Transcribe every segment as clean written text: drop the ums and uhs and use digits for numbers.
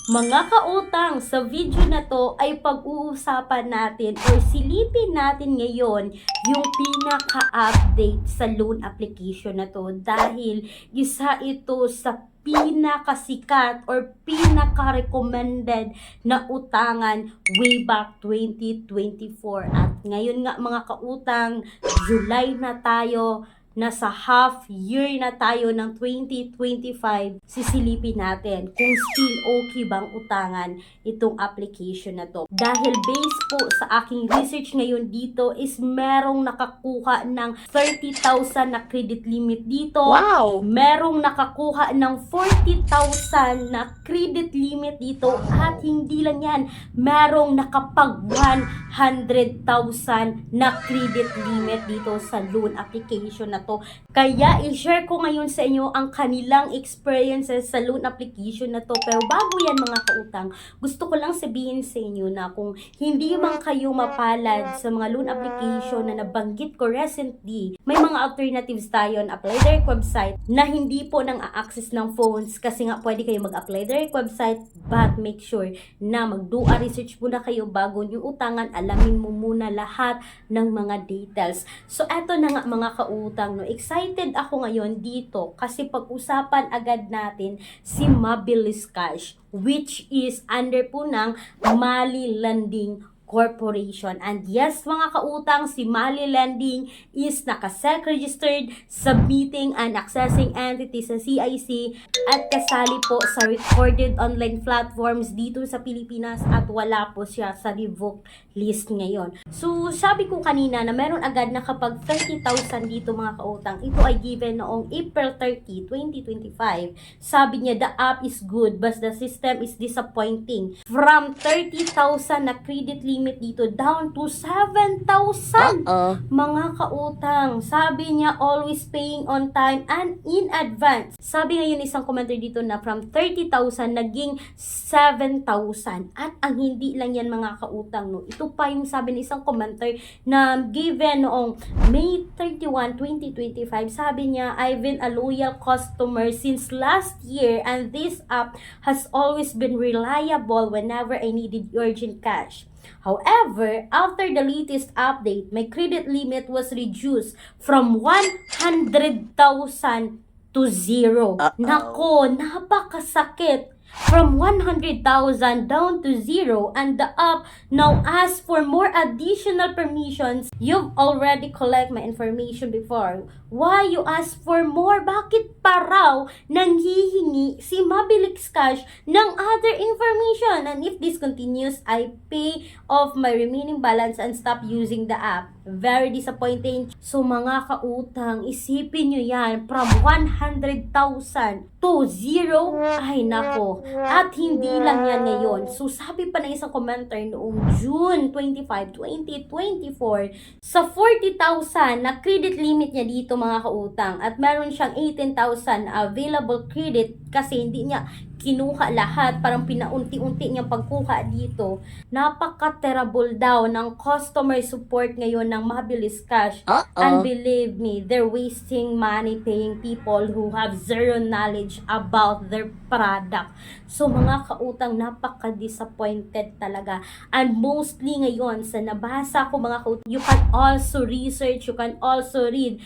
Mga kautang, sa video na to ay pag-uusapan natin or silipin natin ngayon yung pinaka-update sa loan application na to dahil isa ito sa pinakasikat or pinaka-recommended na utangan way back 2024. At ngayon nga mga kautang, July na tayo, nasa half year na tayo ng 2025, sisilipin natin kung still okay bang utangan itong application na to. Dahil based po sa aking research ngayon dito is merong nakakuha ng 30,000 na credit limit dito. Wow! Merong nakakuha ng 40,000 na credit limit dito. At hindi lang yan, merong nakapag 100,000 na credit limit dito sa loan application na to. Kaya i-share ko ngayon sa inyo ang kanilang experiences sa loan application na to. Pero bago yan mga kautang, gusto ko lang sabihin sa inyo na kung hindi man kayo mapalad sa mga loan application na nabanggit ko recently, may mga alternatives tayo na apply direct website na hindi po nang a-access ng phones kasi nga pwede kayo mag-apply direct website, but make sure na mag-do-a research muna kayo bago nyo utangan, alamin mo muna lahat ng mga details. So eto na nga mga kautang, no, excited ako ngayon dito kasi pag-usapan agad natin si Mabilis Cash, which is under po ng Mali Lending Corporation. And yes mga kautang, si Mali Lending is nakasec registered, submitting and accessing entities sa CIC at kasali po sa recorded online platforms dito sa Pilipinas at wala po siya sa revoked list ngayon. So sabi ko kanina na meron agad na kapag 30,000 dito mga kautang, ito ay given noong April 30, 2025. Sabi niya the app is good but the system is disappointing. From 30,000 na credit limit dito down to 7,000 mga kautang. Sabi niya always paying on time and in advance. Sabi ngayon isang commenter dito na from 30,000 naging 7,000. At ang hindi lang yan mga kautang, no, ito pa yung sabi ng isang commenter na given noong May 31, 2025. Sabi niya, I've been a loyal customer since last year and this app has always been reliable whenever I needed urgent cash. However, after the latest update, my credit limit was reduced from 100,000 to 0. Nako, napakasakit. From 100,000 down to 0, and the app now asks for more additional permissions. You've already collect my information before. Why you ask for more? Bakit pa raw nanghihingi si Mabilis Cash ng other information? And if this continues, I pay off my remaining balance and stop using the app. Very disappointing. So mga kautang, isipin nyo yan, from 100,000 to 0, ay nako. At hindi lang yan ngayon. So sabi pa ng isang commenter noong June 25, 2024, sa 40,000 na credit limit niya dito mga kautang, at meron siyang 18,000 available credit kasi hindi niya kinuha lahat, parang pinaunti-unti niyang pagkuha dito. Napaka-terrible daw ng customer support ngayon ng Mabilis Cash. And believe me, they're wasting money paying people who have zero knowledge about their product. So mga kautang, napaka-disappointed talaga. And mostly ngayon, sa nabasa ko mga kautang, you can also research, you can also read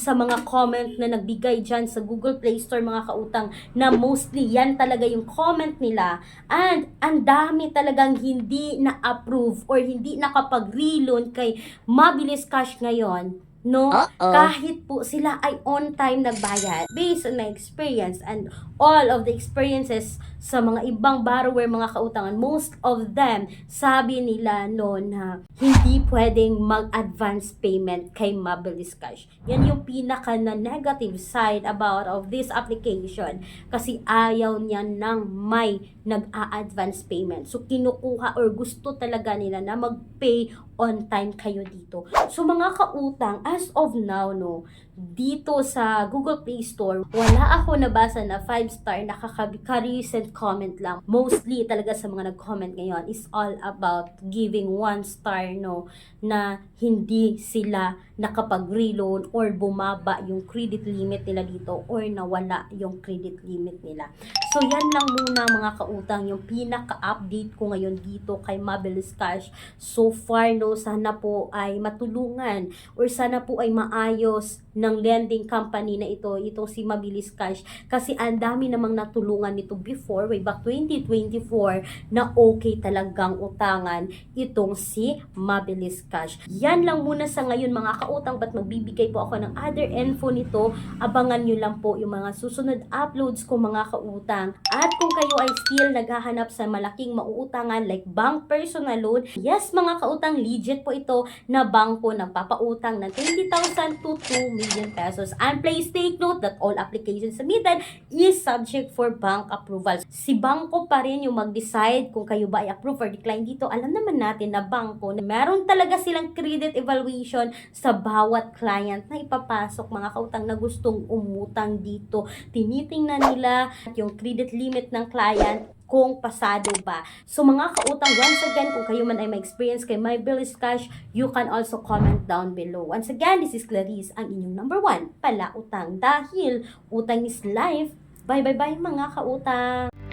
sa mga comment na nagbigay dyan sa Google Play Store mga kautang, na mostly yan talaga yung comment nila, and ang dami talagang hindi na-approve or hindi nakapag-reloan kay Mabilis Cash ngayon, no? Kahit po sila ay on time nagbayad. Based on my experience and all of the experiences sa mga ibang borrower mga kautangan, most of them sabi nila no na hindi pwedeng mag-advance payment kay Mabilis Cash. Yan yung pinaka na negative side about of this application kasi ayaw niya ng may nag-a-advance payment. So kinukuha or gusto talaga nila na mag-pay on time kayo dito. So mga kautang, as of now no, dito sa Google Play Store, wala ako nabasa na 5-star, nakaka-recent comment lang. Mostly talaga sa mga nag-comment ngayon is all about giving 1 star, no, na hindi sila nakapag-reloan or bumaba yung credit limit nila dito or nawala yung credit limit nila. So yan lang muna mga kautang. kautang, yung pinaka-update ko ngayon dito kay Mabilis Cash. So far, no, sana po ay matulungan or sana po ay maayos ng lending company na ito, itong si Mabilis Cash. Kasi ang dami namang natulungan nito before, way back 2024, na okay talagang utangan itong si Mabilis Cash. Yan lang muna sa ngayon mga kautang, but magbibigay po ako ng other info nito. Abangan nyo lang po yung mga susunod uploads ko mga kautang. At kung kayo ay still naghahanap sa malaking mauutangan like bank personal loan, yes mga kautang, legit po ito na bangko nagpapautang ng 20,000 to 2 million pesos. And please take note that all applications submitted is subject for bank approval. Si bangko pa rin yung mag-decide kung kayo ba ay approve or decline dito. Alam naman natin na bangko, meron talaga silang credit evaluation sa bawat client na ipapasok mga kautang na gustong umutang dito. Tinitingnan nila yung credit limit ng client kung pasado ba. So mga kautang, once again, kung kayo man ay may experience kay Mabilis Cash, you can also comment down below. Once again, this is Clarice, ang inyong number 1 pala utang. Dahil utang is life. Bye bye bye mga kautang.